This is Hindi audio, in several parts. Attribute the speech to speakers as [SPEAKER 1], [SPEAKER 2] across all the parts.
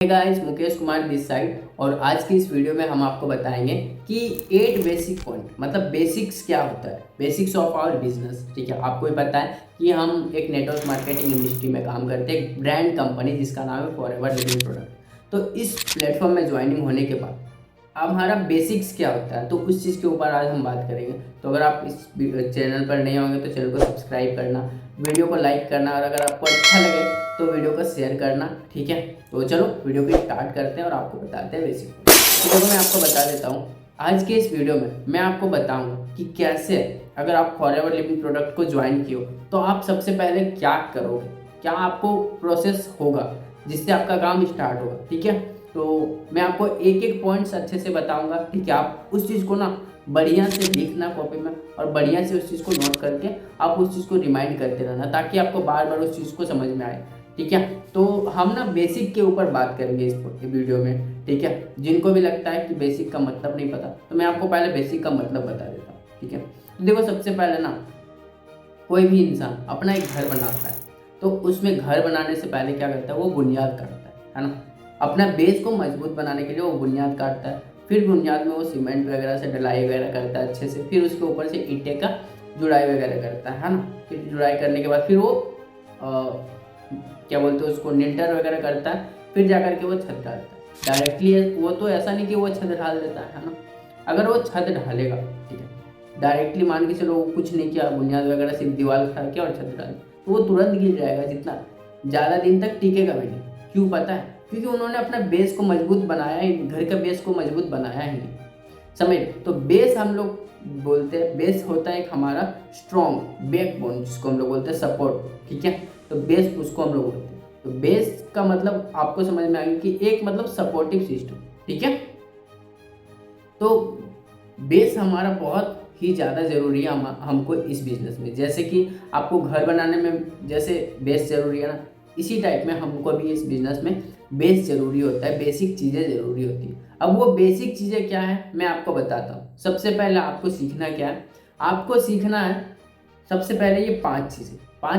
[SPEAKER 1] Guys, Mukesh Kumar this side. और आज की इस वीडियो में हम आपको बताएंगे कि 8 बेसिक पॉइंट मतलब बेसिक्स क्या होता है, बेसिक्स ऑफ आवर बिजनेस। ठीक है, आपको भी पता है कि हम एक नेटवर्क मार्केटिंग इंडस्ट्री में काम करते हैं, एक ब्रांड कंपनी जिसका नाम है फॉरएवर लिविंग प्रोडक्ट। तो इस प्लेटफॉर्म में ज्वाइनिंग होने के बाद अब हमारा बेसिक्स क्या होता है, तो उस चीज़ के ऊपर आज हम बात करेंगे। तो अगर आप इस चैनल पर नहीं होंगे तो चैनल को सब्सक्राइब करना, वीडियो को लाइक करना, और अगर आपको अच्छा लगे तो वीडियो को शेयर करना। ठीक है, तो चलो वीडियो को स्टार्ट करते हैं और आपको बताते हैं बेसिक। तो देखो, मैं आपको बता देता हूँ आज के इस वीडियो में मैं आपको बताऊँगा कि कैसे अगर आप फॉरएवर लिविंग प्रोडक्ट को ज्वाइन किए हो तो आप सबसे पहले क्या करोगे, क्या आपको प्रोसेस होगा जिससे आपका काम स्टार्ट होगा। ठीक है, तो मैं आपको एक एक पॉइंट्स अच्छे से बताऊंगा। ठीक है, आप उस चीज़ को ना बढ़िया से लिखना कॉपी में और बढ़िया से उस चीज़ को नोट करके आप उस चीज़ को रिमाइंड करते रहना, ताकि आपको बार बार उस चीज़ को समझ में आए। ठीक है, तो हम ना बेसिक के ऊपर बात करेंगे इस वीडियो में। ठीक है, जिनको भी लगता है कि बेसिक का मतलब नहीं पता, तो मैं आपको पहले बेसिक का मतलब बता देता हूँ। ठीक है, तो देखो, सबसे पहले ना कोई भी इंसान अपना एक घर बनाता है तो उसमें घर बनाने से पहले क्या करता है, वो बुनियाद काटता है ना। अपना बेस को मजबूत बनाने के लिए वो बुनियाद काटता है, फिर बुनियाद में वो सीमेंट वगैरह से ढलाई वगैरह करता है अच्छे से, फिर उसके ऊपर से ईंटे का जुड़ाई वगैरह करता है ना। फिर जुड़ाई करने के बाद फिर वो क्या बोलते हैं उसको, निल्टर वगैरह करता है, फिर जा करके वो छत डालता है। डायरेक्टली वो तो ऐसा नहीं कि वो छत ढाल देता है ना। अगर वो छत ढालेगा, ठीक है, डायरेक्टली मान के चलो वो कुछ नहीं किया, बुनियाद वगैरह सिर्फ दीवार खड़ा किया और छत डाल, तो वो तुरंत गिर जाएगा, जितना ज़्यादा दिन तक टिकेगा भी नहीं। क्यों पता है? क्योंकि उन्होंने अपना बेस को मजबूत बनाया ही, घर का बेस को मजबूत बनाया ही नहीं। समझ? तो बेस हम लोग बोलते हैं, बेस होता है एक हमारा स्ट्रॉन्ग बैकबोन, जिसको हम लोग बोलते हैं सपोर्ट। ठीक है, तो बेस उसको हम लोग बोलते हैं। तो बेस का मतलब आपको समझ में आ गया कि एक मतलब सपोर्टिव सिस्टम। ठीक है, तो बेस हमारा बहुत ही ज़्यादा ज़रूरी है हमको इस बिज़नेस में। जैसे कि आपको घर बनाने में जैसे बेस ज़रूरी है ना, इसी टाइप में हमको भी इस बिज़नेस में बेस ज़रूरी होता है, बेसिक चीज़ें ज़रूरी होती है। अब वो बेसिक चीज़ें क्या है मैं आपको बताता हूँ। सबसे पहले आपको सीखना क्या है, आपको सीखना है सबसे पहले ये 5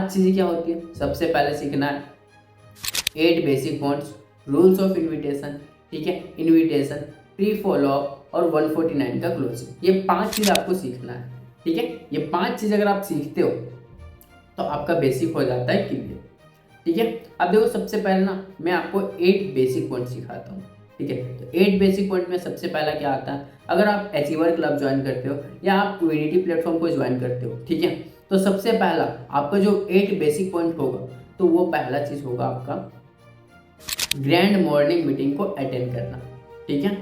[SPEAKER 1] चीज़ें क्या होती है। सबसे पहले सीखना है 8 basic points, rules of invitation. ठीक है, इन्विटेशन, प्री फॉलो अप और 149 का क्लोजिंग, ये 5 चीज़ आपको सीखना है। ठीक है, ये 5 चीज़ अगर आप सीखते हो तो आपका बेसिक हो जाता है क्लियर। ठीक है, अब देखो, सबसे पहले ना मैं आपको 8 बेसिक पॉइंट सिखाता हूँ। ठीक है, तो 8 बेसिक पॉइंट में सबसे पहला क्या आता है, अगर आप अचीवर क्लब ज्वाइन करते हो या आप यूनिटी प्लेटफॉर्म को ज्वाइन करते हो, ठीक है, तो सबसे पहला आपका जो 8 बेसिक पॉइंट होगा, तो वो पहला चीज़ होगा आपका ग्रैंड मॉर्निंग मीटिंग को अटेंड करना। ठीक है,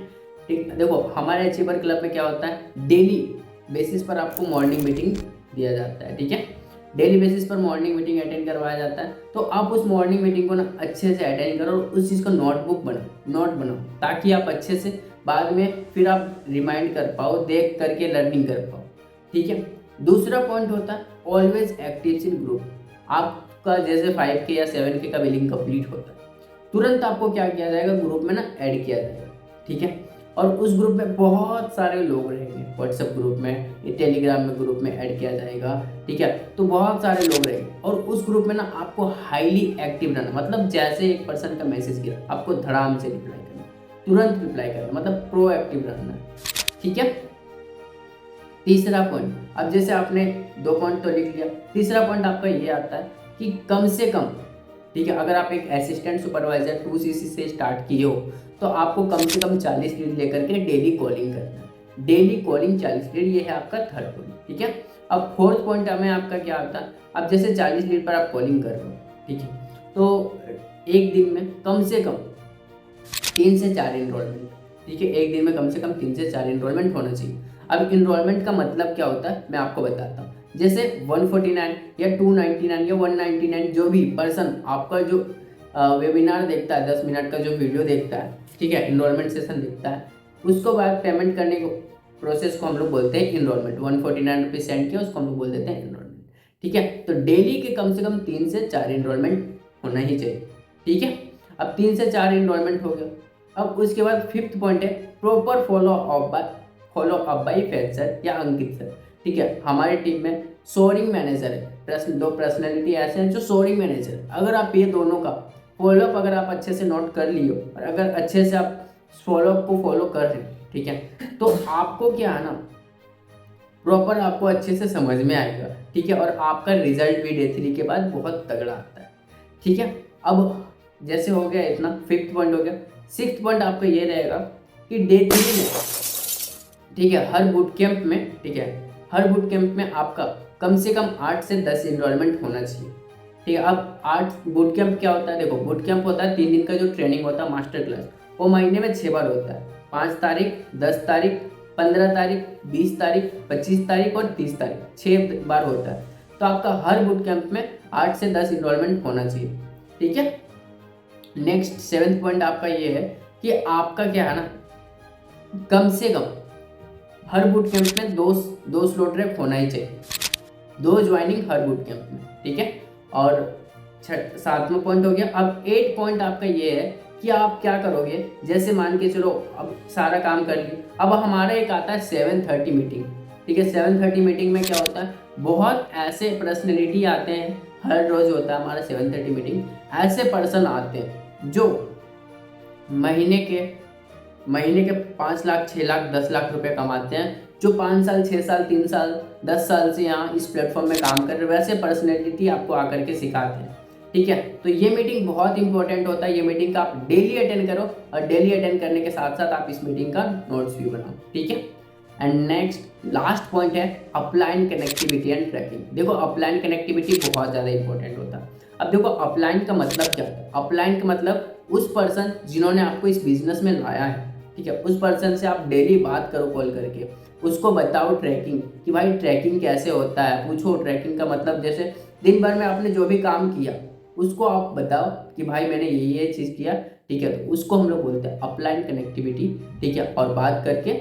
[SPEAKER 1] ठीक, देखो हमारे अचीवर क्लब में क्या होता है, डेली बेसिस पर आपको मॉर्निंग मीटिंग दिया जाता है। ठीक है, डेली बेसिस पर मॉर्निंग मीटिंग अटेंड करवाया जाता है। तो आप उस मॉर्निंग मीटिंग को ना अच्छे से अटेंड करो और उस चीज़ का नोट बनाओ, ताकि आप अच्छे से बाद में फिर आप रिमाइंड कर पाओ, देख करके लर्निंग कर पाओ। ठीक है, दूसरा पॉइंट होता है ऑलवेज एक्टिव इन ग्रुप। आपका जैसे 5K या 7K का बिलिंग कंप्लीट होता है, तुरंत आपको क्या किया जाएगा, ग्रुप में ना ऐड किया जाएगा। ठीक है, और उस ग्रुप में बहुत सारे लोग रहेंगे, व्हाट्सएप ग्रुप में, टेलीग्राम में ग्रुप में ऐड किया जाएगा। ठीक है, तो बहुत सारे लोग रहेंगे और उस ग्रुप में ना आपको हाईली एक्टिव रहना, मतलब जैसे एक पर्सन का मैसेज किया आपको धड़ाम से रिप्लाई करना, तुरंत रिप्लाई करना, मतलब प्रोएक्टिव रहना। ठीक है, तीसरा पॉइंट, अब जैसे आपने 2 पॉइंट तो लिख लिया, तीसरा पॉइंट आपका ये आता है कि कम से कम, ठीक है, अगर आप एक असिस्टेंट सुपरवाइजर 2CC से स्टार्ट किए हो तो आपको कम से कम 40 लीड लेकर के डेली कॉलिंग करना है। डेली कॉलिंग 40 लीड, ये है आपका थर्ड पॉइंट। ठीक है, अब फोर्थ पॉइंट हमें आपका क्या आता है, अब जैसे 40 लीड पर आप कॉलिंग कर रहे हो, ठीक है, तो एक दिन में कम से कम 3 से 4 इनरोलमेंट। ठीक है, एक दिन में कम से कम 3 से 4 इनरोलमेंट होना चाहिए। अब इनरोलमेंट का मतलब क्या होता है मैं आपको बताता हूँ। जैसे 149 या 299 या 199 जो भी पर्सन आपका जो वेबिनार देखता है, 10 मिनट का जो वीडियो देखता है, ठीक है, इनरोलमेंट सेशन देखता है, उसको बाद पेमेंट करने को प्रोसेस को हम लोग बोलते हैं इनरोलमेंट। 149 रुपीज़ सेंड किया, उसको हम लोग बोल देते हैं इनरोलमेंट। ठीक है, तो डेली के कम से कम 3 से 4 इनरोलमेंट होना ही चाहिए। ठीक है, अब 3 से 4 इनरोलमेंट हो गया। अब उसके बाद फिफ्थ पॉइंट है प्रॉपर फॉलो अप बाई फैंसर या अंकित सर। ठीक है, हमारी टीम में सोरिंग मैनेजर है, 2 पर्सनैलिटी ऐसे हैं जो सोरिंग मैनेजर, अगर आप ये दोनों का फॉलोअप अगर आप अच्छे से नोट कर लियो और अगर अच्छे से आप फॉलोअप को फॉलो कर रहे हैं, ठीक है, तो आपको क्या है ना, प्रॉपर आपको अच्छे से समझ में आएगा, ठीक है, और आपका रिजल्ट भी डे 3 के बाद बहुत तगड़ा आता है, ठीक है। अब जैसे हो गया इतना, 5th पॉइंट हो गया। 6th पॉइंट आपका ये रहेगा कि डे 3 में, ठीक है, हर बूट कैंप में, ठीक है, हर बूट कैंप में आपका कम से कम 8 से 10 इनरोलमेंट होना चाहिए, ठीक है। अब 8 बूट कैंप क्या होता है, देखो बूट कैंप होता है 3 दिन का जो ट्रेनिंग होता है मास्टर क्लास, वो महीने में 6 बार होता है, 5 तारीख, 10 तारीख, 15 तारीख, 20 तारीख, 25 तारीख और 30 तारीख, 6 बार होता है। तो आपका हर बूट कैंप में 8 से 10 इनरोलमेंट होना चाहिए, ठीक है। नेक्स्ट 7th पॉइंट आपका ये है कि आपका क्या है ना, कम से कम हर बूट कैंप में दो स्लॉट रैप होना ही चाहिए, 2 ज्वाइनिंग हर बूट कैंप में, ठीक है। और 7वां पॉइंट हो गया। अब 8 पॉइंट आपका ये है कि आप क्या करोगे, जैसे मान के चलो अब सारा काम कर लिए, अब हमारा एक आता है 7:30 मीटिंग, ठीक है। 7:30 मीटिंग में क्या होता है, बहुत ऐसे पर्सनैलिटी आते हैं, हर रोज होता है हमारा 7:30 मीटिंग। ऐसे पर्सन आते हैं जो महीने के 5 लाख, 6 लाख, 10 लाख रुपए कमाते हैं, जो 5 साल, 6 साल, 3 साल, 10 साल से यहाँ इस प्लेटफॉर्म में काम कर रहे हैं, वैसे पर्सनैलिटी आपको आकर के सिखाते हैं, ठीक है। तो ये मीटिंग बहुत इंपॉर्टेंट होता है, ये मीटिंग का आप डेली अटेंड करो और डेली अटेंड करने के साथ साथ आप इस मीटिंग का नोट्स भी बनाओ, ठीक है। एंड नेक्स्ट लास्ट पॉइंट है अपलाइन कनेक्टिविटी एंड ट्रैकिंग। देखो अपलाइन कनेक्टिविटी बहुत ज़्यादा इंपॉर्टेंट होता है। अब देखो अपलाइन का मतलब क्या है, अपलाइन का मतलब उस पर्सन जिन्होंने आपको इस बिजनेस में लाया है, ठीक है, उस पर्सन से आप डेली बात करो कॉल करके, उसको बताओ ट्रैकिंग कि भाई ट्रैकिंग कैसे होता है, पूछो ट्रैकिंग का मतलब, जैसे दिन भर में आपने जो भी काम किया उसको आप बताओ कि भाई मैंने ये चीज़ किया, ठीक है, तो उसको हम लोग बोलते हैं अपलाइन कनेक्टिविटी, ठीक है। और बात करके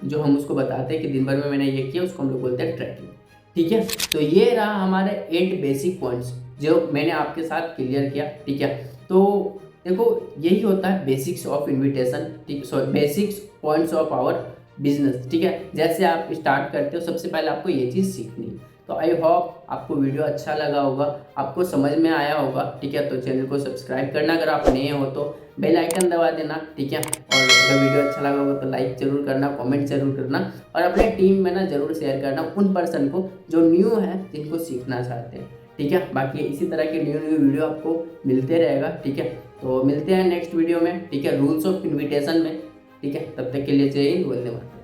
[SPEAKER 1] जो हम उसको बताते हैं कि दिन भर में मैंने ये किया, उसको हम लोग बोलते हैं ट्रैकिंग, ठीक है। तो ये रहा हमारे 8 बेसिक पॉइंट्स जो मैंने आपके साथ क्लियर किया, ठीक है। तो देखो यही होता है बेसिक्स ऑफ इन्विटेशन, ठीक, sorry basics points of our business, ठीक है। जैसे आप स्टार्ट करते हो सबसे पहले आपको ये चीज़ सीखनी है। तो आई होप आपको वीडियो अच्छा लगा होगा, आपको समझ में आया होगा, ठीक है। तो चैनल को सब्सक्राइब करना, अगर आप नए हो तो बेल आइकन दबा देना, ठीक है। और अगर वीडियो अच्छा लगा होगा तो लाइक जरूर करना, कमेंट जरूर करना और अपने टीम में ना जरूर शेयर करना उन पर्सन को जो न्यू है, जिनको सीखना चाहते हैं, ठीक है। बाकी इसी तरह के न्यू वीडियो आपको मिलते रहेगा, ठीक है। तो मिलते हैं नेक्स्ट वीडियो में, ठीक है, रूल्स ऑफ इन्विटेशन में, ठीक है। तब तक के लिए जय हिंद, वंदे मातरम।